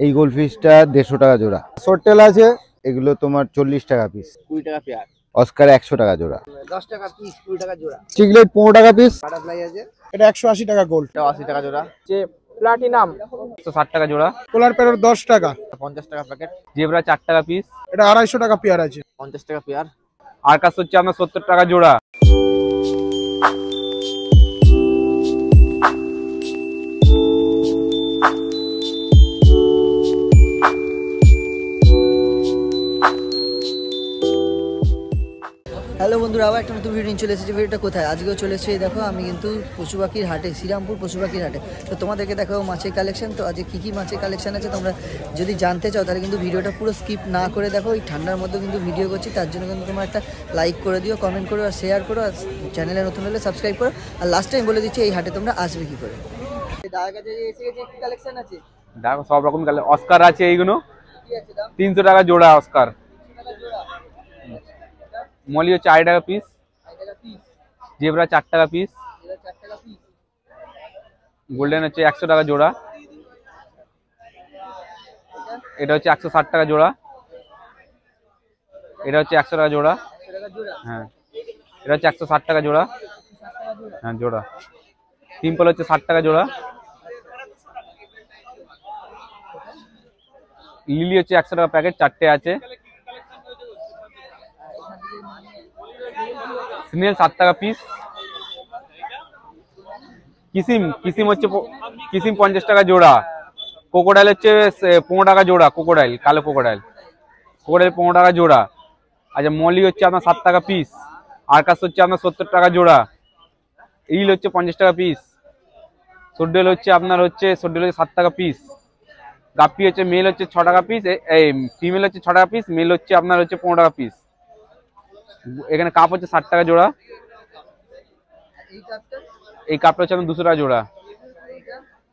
এই গোল্ডফিশটা 150 টাকা জোড়া। সরটেল আছে, এগুলো তোমার 40 টাকা পিস। 20 টাকা পেয়ার। অস্কার 100 টাকা জোড়া। 10 টাকা পিস, 20 টাকা জোড়া। চিকলেট 15 টাকা পিস। বাটারফ্লাই আছে, এটা 180 টাকা গোল্ড। এটা 80 টাকা জোড়া। যে প্লাটিনাম 160 টাকা জোড়া। পোলার প্যারট 10 টাকা। 50 টাকা প্যাকেট। জেব্রা 4 টাকা পিস। এটা 250 টাকা পেয়ার আছে। 50 টাকা পেয়ার। আর কাছ হচ্ছে আপনার 70 টাকা জোড়া। হ্যালো বন্ধুরা, আবার একটা নতুন ভিডিও নিয়ে চলে এসেছি। ভিডিওটা কোথায়? আজকেও চলে এসেছি, দেখো আমি কিন্তু পশু পাখির হাটে, শ্রীরামপুর পশু পাখির হাটে। তো তোমাদেরকে দেখাবো মাছের কালেকশন। তো আজকে কী কী মাছের কালেকশন আছে তোমরা যদি জানতে চাও তাহলে কিন্তু ভিডিওটা পুরো স্কিপ না করে দেখো। এই ঠান্ডার মধ্যে কিন্তু ভিডিও করছি, তার জন্য কিন্তু তোমরা একটা লাইক করে দিও, কমেন্ট করো আর শেয়ার করো, আর চ্যানেলে নতুন হলে সাবস্ক্রাইব করো। আর লাস্ট টাইম বলে দিচ্ছি এই হাটে তোমরা আসবে কী করে। দাদার কাছে এসে গেছে, কী কালেকশন আছে দেখো সব রকম অস্কার আছে, এইগুলো 300 টাকা জোড়া অস্কার। মলি হচ্ছে 8 টাকা পিস। জেব্রা 4 টাকা পিস। গোল্ডেন হচ্ছে 100 টাকা জোড়া। এটা হচ্ছে 160 টাকা জোড়া। এটা হচ্ছে 100 টাকা জোড়া। হ্যাঁ, এটা হচ্ছে 160 টাকা জোড়া। হ্যাঁ জোড়া। সিম্পল হচ্ছে 60 টাকা জোড়া। লিলি হচ্ছে 100 টাকা প্যাকেট, 4টে আছে। স্নেল 7 টাকা পিস। কিসিম হচ্ছে 50 টাকা জোড়া। কোকোডাইল হচ্ছে 15 টাকা জোড়া। কোকোডাইল, কালো কোকোডাইল 15 টাকা জোড়া। আচ্ছা, মলি হচ্ছে আপনার 7 টাকা পিস। আরকাস হচ্ছে আপনার 70 টাকা জোড়া। ইল হচ্ছে 50 টাকা পিস। সোডেল হচ্ছে আপনার 7 টাকা পিস। গাপ্পি হচ্ছে মেল হচ্ছে 6 টাকা পিস, এই ফিমেল হচ্ছে 6 টাকা পিস, মেল হচ্ছে আপনার 15 টাকা পিস। এখানে কাপ হচ্ছে 60 টাকা জোড়া। এই কাপটা হচ্ছে আপনার 200 টাকা জোড়া।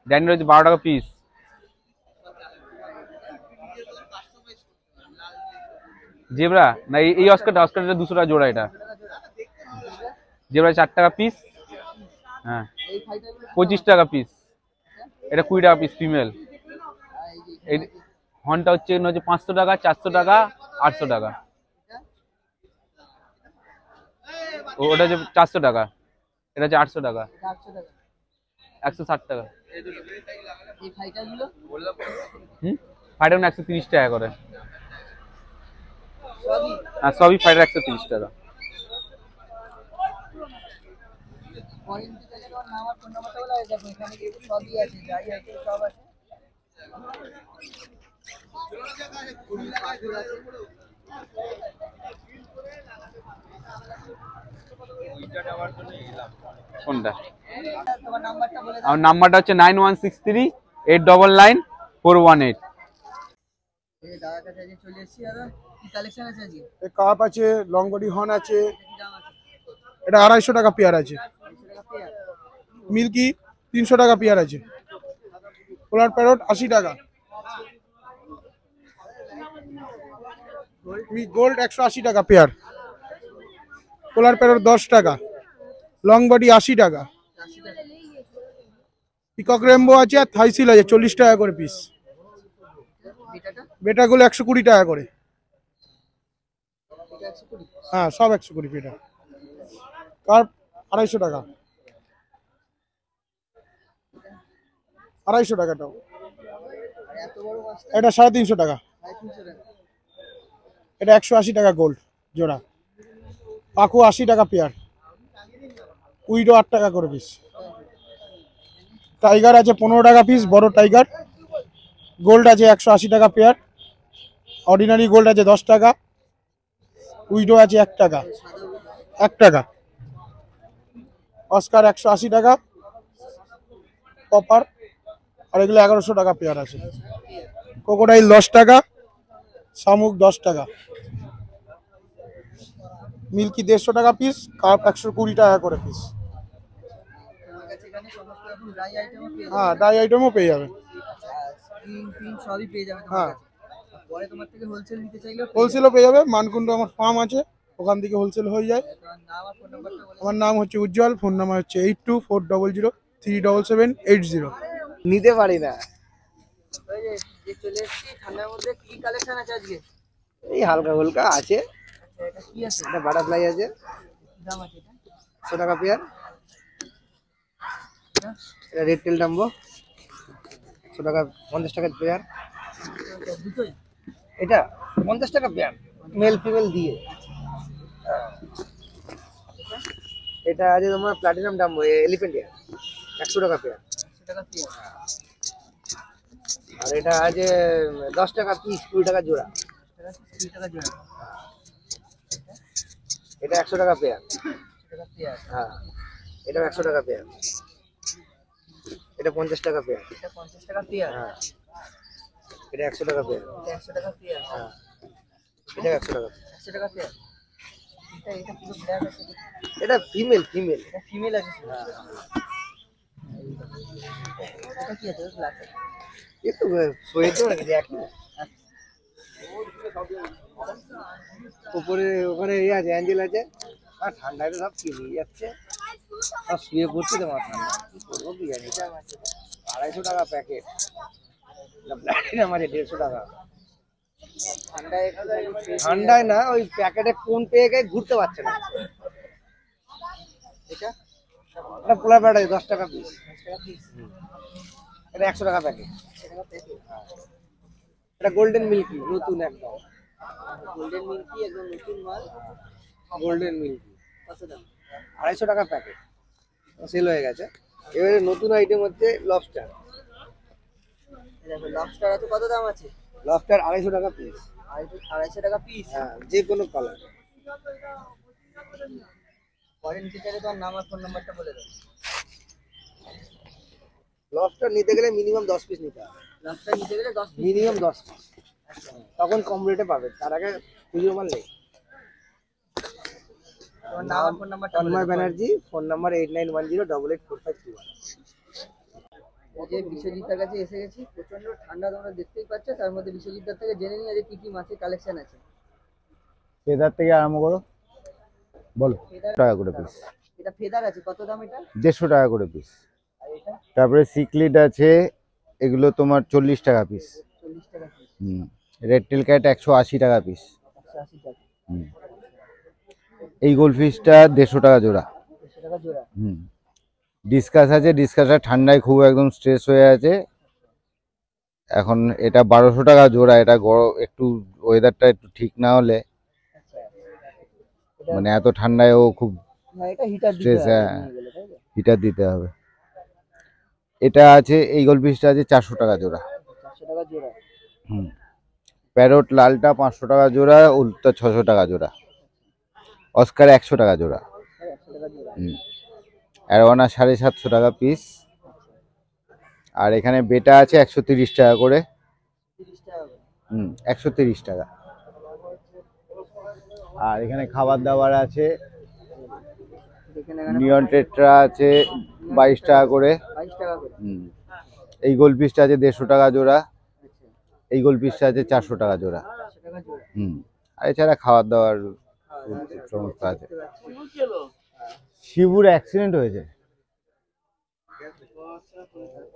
ড্যান্ডেল হচ্ছে 12 টাকা পিস। জেব্রা না, এই অস্কারটা 200 টাকা জোড়া। এটা জেব্রা 4 টাকা পিস। হ্যাঁ, 25 টাকা পিস। এটা 20 টাকা পিস ফিমেল। এই হর্নটা হচ্ছে 500 টাকা, 400 টাকা, 800 টাকা। ওটা হচ্ছে 400 টাকা। এটা হচ্ছে 800 টাকা। 160 টাকা। ফাইটার 130 টাকা করে। হ্যাঁ, সবই ফাইটার 130 টাকা। কোনটা? আমার নাম্বারটা হচ্ছে 9163899418। কাপ আছে, লং বডি হর্ন আছে। এটা 250 টাকা পেয়ার আছে। মিল্কি 300 টাকা পেয়ার আছে। পোলার প্যারট 80 টাকা। গোল্ড 180 টাকা পেয়ার। পোলার প্যারট 10 টাকা। লং বডি 80 টাকা। পিকক রেমবো আছে আর থাইসিল আছে 40 টাকা করে পিস। বেটাগুলো 120 টাকা করে। হ্যাঁ, সব 120 বেটা। কার্প 250 টাকা। 250 টাকাটাও। এটা 350 টাকা। এটা 180 টাকা গোল্ড জোড়া। পাকু 80 টাকা পেয়ার। উইডো 8 টাকা করে পিস। টাইগার আছে 15 টাকা পিস, বড় টাইগার। গোল্ড আছে 180 টাকা পেয়ার। অর্ডিনারি গোল্ড আছে 10 টাকা। উইডো আছে 1 টাকা। 1 টাকা। অস্কার 180 টাকা কপার। আর এগুলো 1100 টাকা পেয়ার আছে। কোকোডাইল 10 টাকা। শামুক 10 টাকা। মিল্কি 150 টাকা পিস। কাপ 120 টাকা করে পিস। হ্যাঁ, ডাই আইটেমও পেয়ে যাবে। হ্যাঁ, হোলসেলও পেয়ে যাবে। মানকুণ্ড আমার ফার্ম আছে, ওখান থেকে হোলসেল হয়ে যায়। আমার নাম হচ্ছে উজ্জ্বল। ফোন নাম্বার হচ্ছে 8240037780। নিতে পারি না। যে চলে এসেছি ঠান্ডার মধ্যে কি কালেকশন আছে আজকে? এই হালকা হালকা আছে, আচ্ছা, এটা কি আছে? একটা বাটারফ্লাই আছে, কি দাম আছে এটা? 100 টাকা পেয়ার। এটা রেড টেল ডাম্বো, 100 টাকা, 50 টাকা পেয়ার। এটা দুটোই? এটা 50 টাকা পেয়ার, মেল ফিমেল দিয়ে। এটা আছে তোমার প্লাটিনাম ডাম্বো, এলিফ্যান্ট ইয়ার, 100 টাকা পেয়ার। 100 টাকা পিস। আর এটা আছে 10 টাকা পিস, 20 টাকা জোড়া। 20 টাকা জোড়া। এটা 100 টাকা পেয়ার। 100 টাকা পেয়ার। হ্যাঁ, এটা 100 টাকা পেয়ার। এটা 50 টাকা পেয়ার। এটা 50 টাকা পেয়ার। হ্যাঁ, এটা 100 টাকা পেয়ার। এটা 100 টাকা পেয়ার। হ্যাঁ, এটা 100 টাকা। 100 টাকা পেয়ার। এটা পুরো ব্ল্যাক আছে। এটা ফিমেল, ফিমেল। এটা ফিমেল আছে। এটা কি আছে? ব্ল্যাক আছে। ये तो সোয়েটার নাকি দেখি উপরে, ওখানে ইয়ে আছে, অ্যাঞ্জেল আছে। আর ঠান্ডায় তো সব কিনে যাচ্ছে, সব শুয়ে পড়ছে তো মাথা কি করবো কি জানি। 250 টাকা প্যাকেট, প্লাটিনাম আছে 150 টাকা। ঠান্ডায় একটু ঠান্ডায় না, ওই প্যাকেটে কোন পেয়ে গিয়ে ঘুরতে পারছে না। এটা এটা পোলার প্যাড আছে 10 টাকা পিস। 10 টাকা পিস। এটা 100 টাকা প্যাকেট। 100 টাকা প্যাকেট। এটা গোল্ডেন মিল্কি, নতুন একদম গোল্ডেন মিল্কি একদম নতুন মাল। গোল্ডেন মিল্কি, কত দাম? 250 টাকা প্যাকেট, সেল হয়ে গেছে। এবারে নতুন আইটেম হচ্ছে লবস্টার। দেখো লবস্টার আছে, কত দাম আছে? লবস্টার 250 টাকা পিস। 250 টাকা পিস। হ্যাঁ, যে কোনো কালার। পরে নিতে চাইলে তোমার নাম আর ফোন নাম্বারটা বলে দাও। লবস্টার নিতে গেলে মিনিমাম 10 পিস নিতে হবে। লবস্টার নিতে গেলে 10 পিস। মিনিমাম 10 পিস, তখন কম রেটে পাবে। তার আগে খুচরো মাল নেই। তোমার নাম আর ফোন নাম্বারটা বলে তন্ময় দাও। Banerjee, phone number 8910884521। এই যে বিশ্বজিৎদার কাছে এসে গেছি, প্রচন্ড ঠান্ডা তোমরা দেখতেই পাচ্ছ। তার মধ্যে বিশ্বজিৎদার থেকে জেনে নিই আজকে কি কি মাছের কালেকশন আছে। ফেদার থেকে আরম্ভ করো, বলো। ফেদার টাকা করে পিস, এটা ফেদার আছে, কত দাম এটা? 150 টাকা করে পিস। আর এটা তারপরে সিকলিড আছে, এগুলো তোমার 40 টাকা পিস। 40 টাকা পিস। রেড টেল ক্যাট 180 টাকা পিস। 180 টাকা। এই গোলফিশটা 150 টাকা জোড়া। 100 টাকা জোড়া। ডিসকাস আছে, ডিসকাসটা ঠান্ডায় খুব একদম স্ট্রেস হয়ে আছে এখন। এটা 1200 টাকা জোড়া। এটা একটু ওয়েদারটা একটু ঠিক না হলে, আচ্ছা, এটা মানে এত ঠান্ডায় ও খুব না, এটা হিটার দিতে স্ট্রেস, হবে নিয়ে গেলে, তাই তো? হিটার দিতে হবে। এটা আছে, এই গোলফিশটা আছে 400 টাকা জোড়া। 400 টাকা জোড়া। প্যারট লালটা 500 টাকা জোড়া, উল্টা 600 টাকা জোড়া। অস্কার 100 টাকা জোড়া। 100 টাকা জোড়া। অ্যারোয়ানা 750 টাকা পিস। আর এখানে বেটা আছে 130 টাকা করে। 30 টাকা করে। 130 টাকা। আর এখানে খাবার দাবার আছে, দেখেন এখানে নিয়ন টেট্রা আছে 22 টাকা করে। 22 টাকা করে। এই গোলফিশটা আছে 150 টাকা জোড়া। আচ্ছা, এই গোলফিশটা আছে 400 টাকা জোড়া। 400 টাকা জোড়া। আর এছাড়া খাবার দাবার সমস্ত আছে। শিবুর অ্যাক্সিডেন্ট হয়েছে।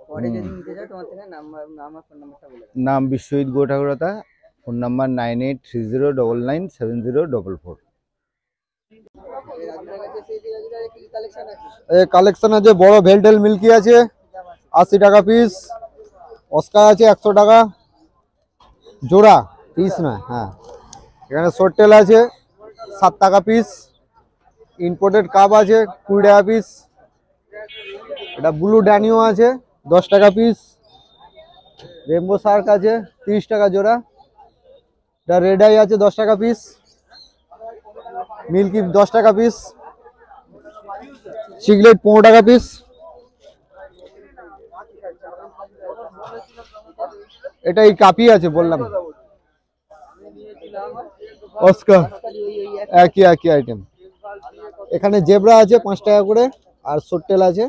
পরে যদি নিতে চাও তোমার থেকে নাম আর ফোন নাম্বারটা বলে দাও। নাম বিশ্বজিৎ গো ঠাকুরতা, ফোন নাম্বার 9830997044। এই রাজুদার কাছে এসে এই রাজুদার কি কালেকশন আছে? এই কালেকশন আছে, বড় ভেলটেল মিল্কি আছে 80 টাকা পিস। অস্কার আছে 100 টাকা জোড়া, পিস না। হ্যাঁ, এখানে শর্টেল আছে 7 টাকা পিস। ইম্পোর্টেড কাপ আছে 20 টাকা পিস। এটা ব্লু ড্যানিও আছে 10 টাকা পিস। রেমবো শার্ক আছে 30 টাকা জোড়া। এটা রেড আই আছে 10 টাকা পিস। মিল্কি 10 টাকা পিস। সিগলেট 15 টাকা পিস। এটা এই কাপি আছে বললাম, অস্কার একই আইটেম। এখানে জেব্রা আছে 5 টাকা করে, আর শর্টেল আছে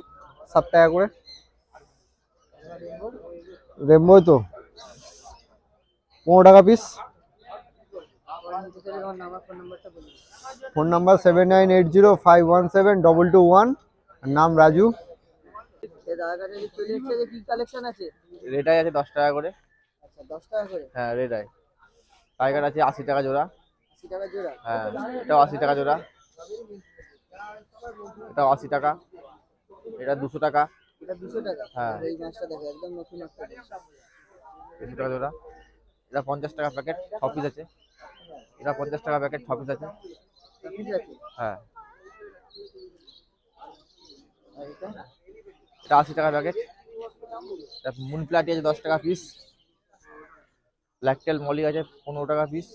7 টাকা করে। রেমবো তো 15 টাকা পিস। Phone number 7980517221। নাম রাজু। এই দাদার কাছে চলে এসেছে যে কি কালেকশন আছে? রেটাই আছে 10 টাকা করে। আচ্ছা, আচ্ছা 10 টাকা করে। হ্যাঁ রেড আই। টাইগার আছে 80 টাকা জোড়া। 80 টাকা জোড়া। হ্যাঁ এটাও 80 টাকা জোড়া। এটাও 80 টাকা। এটা 200 টাকা। এটা 200 টাকা। হ্যাঁ। আর এই মাছটা দেখো একদম নতুন একটা মাছ। 200 টাকা জোড়া। এটা 50 টাকা প্যাকেট 6 পিস আছে। এটা 50 টাকা প্যাকেট 6 পিস আছে। ঠিক আছে। হ্যাঁ আর এটা এটা 80 টাকা প্যাকেট। এটা মুন প্লাটি আছে 10 টাকা পিস। ব্ল্যাকটেল মলি আছে 15 টাকা পিস।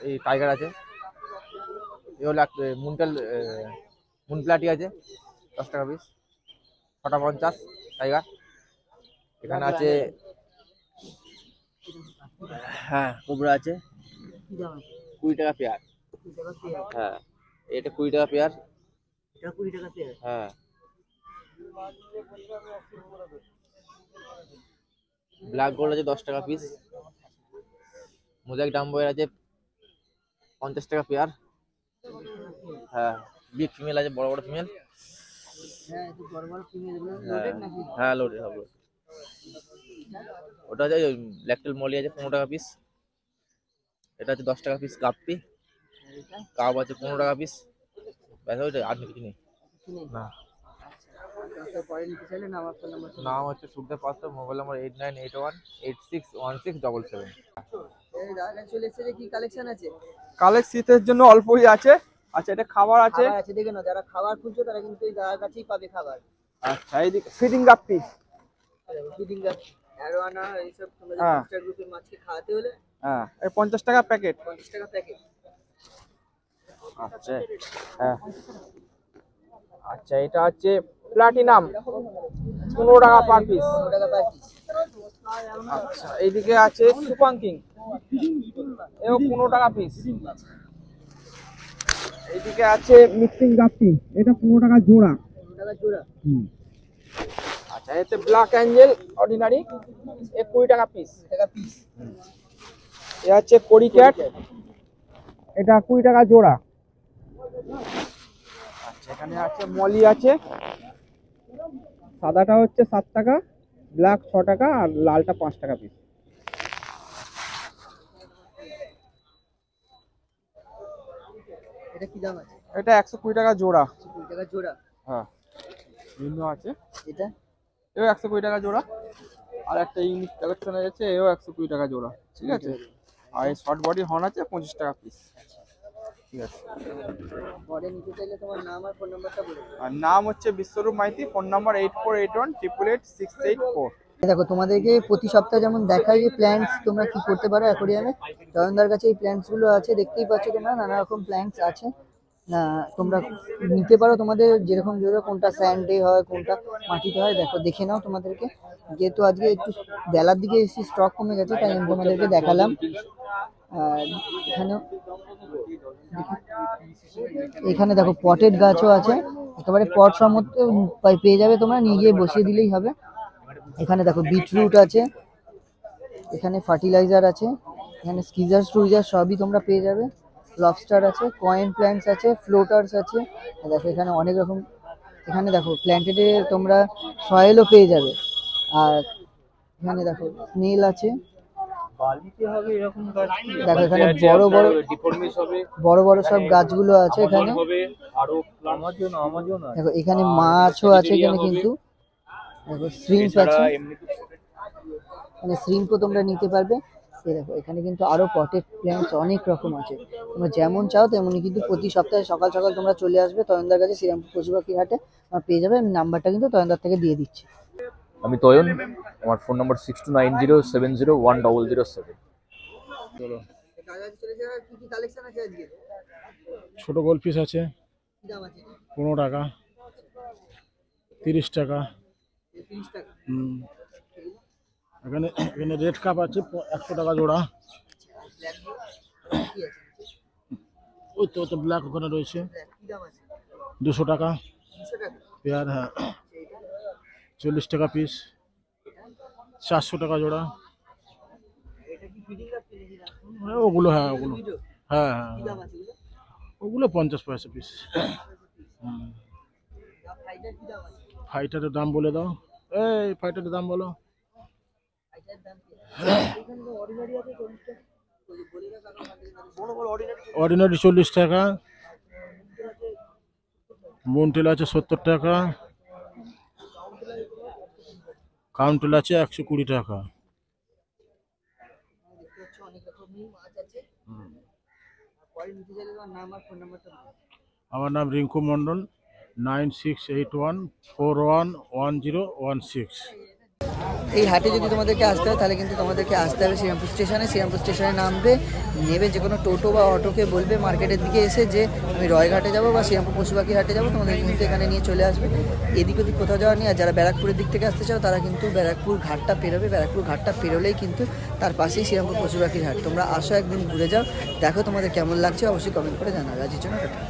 এই টাইগার আছে। এই হলো মুন প্লাটি আছে 10 টাকা পিস। 6টা 50 টাইগার। এখানে আছে হ্যাঁ কোবরা আছে কি দাম আছে? 20 টাকা পেয়ার। 20 টাকা পেয়ার। হ্যাঁ এটা 20 টাকা পেয়ার। এটা 20 টাকা পেয়ার। হ্যাঁ ব্ল্যাক গোল্ড আছে 10 টাকা পিস। মোজাইক ডাম্বয়ের আছে 50 টাকা পেয়ার। হ্যাঁ বিগ ফিমেল আছে বড় বড় ফিমেল। হ্যাঁ একটু বড় বড় ফিমেল গুলো লোডেড নাকি? হ্যাঁ লোডেড হবে। ওটা আছে ব্ল্যাকটেল মলি আছে 15 টাকা পিস। এটা আছে 10 টাকা পিস কাপ্পি। আর এটা কাপ আছে 15 টাকা পিস। ব্যাস ওইটা আর কিছু নেই। কিছু নেই। না আচ্ছা পরে নিতে চাইলে নাম ফোন নাম্বার নাম হচ্ছে সুখদেব পাত্র। Mobile number 8981861677। এই দাদা চলে এসেছে যে কি কালেকশন আছে? কালেক্ট শীতের জন্য অল্পই আছে। আচ্ছা এটা খাবার আছে। খাবার আছে দেখে নাও, যারা খাবার খুঁজছো তারা কিন্তু এই দাদার কাছেই পাবে খাবার। আচ্ছা এইদিকে ফিডিং গাপ্পি। ফিডিং গাছ অ্যারোয়ানা এইসব তোমরা হ্যাঁ। বুস্টার গ্রুপের মাছকে খাওয়াতে হলে হ্যাঁ এই 50 টাকা প্যাকেট। 50 টাকা প্যাকেট। আচ্ছা হ্যাঁ আচ্ছা এটা হচ্ছে প্লাটিনাম 15 টাকা পার পিস। 15 টাকা পার পিস। আচ্ছা এইদিকে আছে সুপাঙ্কিং এও 15 টাকা পিস। এইদিকে আছে মিক্সিং গাপ্পি এটা 15 টাকা জোড়া। 15 টাকা জোড়া। আচ্ছা এতে ব্ল্যাক অ্যাঞ্জেল অর্ডিনারি এ 20 টাকা পিস। 20 টাকা পিস। এ আছে কোরি ক্যাট এটা 20 টাকা জোড়া। আচ্ছা এখানে আছে মলি আছে। সাদাটা হচ্ছে 7 টাকা, ব্ল্যাক 6 টাকা আর লালটা 5 টাকা পিস। এটা কি দাম আছে? এটা 120 টাকা জোড়া। 20 টাকা জোড়া। হ্যাঁ ভিন্ন আছে। এটা এও 120 টাকা জোড়া। আর একটা ইউনিক কালেকশন আছে এও 120 টাকা জোড়া। ঠিক আছে। আর এই শর্ট বডি হর্ন আছে 25 টাকা পিস। ঠিক আছে। পরে নিতে চাইলে তোমার নাম আর ফোন নাম্বারটা বলে দাও। আর নাম হচ্ছে বিশ্বরূপ মাইতি। Phone number 8481888684। দেখো তোমাদেরকে প্রতি সপ্তাহে যেমন দেখাই যে প্ল্যান্টস তোমরা কি করতে পারো অ্যাকোরিয়ামে, তয়নদার কাছে এই প্ল্যান্টস গুলো আছে, দেখতেই পাচ্ছ তোমরা নানা রকম প্ল্যান্টস আছে। না তোমরা নিতে পারো তোমাদের যেরকম কোনটা স্যান্ডে হয় কোনটা মাটিতে হয় দেখো দেখে নাও। তোমাদেরকে যেহেতু আজকে একটু বেলার দিকে এসে স্টক কমে গেছে তাই আমি তোমাদেরকে দেখালাম। আর এখানে দেখো পটেড গাছও আছে, একেবারে পট সমস্ত পেয়ে যাবে, তোমরা নিয়ে গিয়ে বসিয়ে দিলেই হবে। এখানে দেখো বিটরুট আছে, এখানে ফার্টিলাইজার আছে, এখানে স্কিজার স্ট্রুজার সবই তোমরা পেয়ে যাবে। লবস্টার আছে, কয়েন প্ল্যান্টস আছে, ফ্লোটার্স আছে। দেখো এখানে অনেক রকম, এখানে দেখো প্ল্যান্টেডে তোমরা সয়েলও পেয়ে যাবে। আর এখানে দেখো স্নেল আছে। দেখো এখানে বড় বড় সব গাছগুলো আছে এখানে। দেখো এখানে মাছও আছে এখানে কিন্তু। দেখো শ্রিম্প আছে, মানে শ্রিম্পও তোমরা নিতে পারবে। এই দেখো এখানে কিন্তু আরো পটেড প্ল্যান্টস অনেক রকম আছে, তোমরা যেমন চাও তেমনই। কিন্তু প্রতি সপ্তাহে সকাল সকাল তোমরা চলে আসবে তয়নদার কাছে, শ্রীরামপুর পশু পাখির হাটে তোমরা পেয়ে যাবে। আমি নাম্বারটা কিন্তু তয়নদার থেকে দিয়ে দিচ্ছি। আমি তয়ন, আমার ফোন নাম্বার 6290701007। কি কি কালেকশন আছে আজকে? ছোট গোলফিশ আছে কি দাম আছে? 15 টাকা, 30 টাকা। 30 টাকা। এখানে এখানে রেড কাপ আছে 100 টাকা জোড়া। কি আছে? ওই তো ব্ল্যাক ওখানে রয়েছে কি দাম আছে? 200 টাকা 200 টাকা পেয়ার। হ্যাঁ 40 টাকা পিস, 400 টাকা জোড়া। এটা কি ফিডিং রাখতে নাকি না? ওগুলো হ্যাঁ ওগুলো হ্যাঁ হ্যাঁ কি দাম আছে এগুলো? ওগুলো 50 পয়সা পিস। ফাইটার কি দাম আছে? ফাইটারের দাম বলে দাও, এই ফাইটারের দাম বলো। অর্ডিনারি 40 টাকা, মন্টেল আছে 70 টাকা, কাউন্টেল আছে 120 টাকা। আমার নাম রিঙ্কু মন্ডল, 9681411016। এই হাটে যদি তোমাদেরকে আসতে হয় তাহলে কিন্তু তোমাদেরকে আসতে হবে শ্রীরামপুর স্টেশনে। শ্রীরামপুর স্টেশনে নামবে, নেবে যে কোনো টোটো বা অটোকে বলবে মার্কেটের দিকে এসে যে আমি রয়ঘাটে যাবো বা শ্রীরামপুর পশুপাখি হাটে যাবো, তোমাদের কিন্তু এখানে নিয়ে চলে আসবে। এদিক ওদিক কোথাও যাওয়ার নেই। আর যারা ব্যারাকপুরের দিক থেকে আসতে চাও তারা কিন্তু ব্যারাকপুর ঘাটটা পেরোবে। ব্যারাকপুর ঘাটটা পেরোলেই কিন্তু তার পাশেই শ্রীরামপুর পশুপাখির হাট। তোমরা আসো, একদিন ঘুরে যাও, দেখো তোমাদের কেমন লাগছে, অবশ্যই কমেন্ট করে জানাবে। আজকের জন্য টাটা।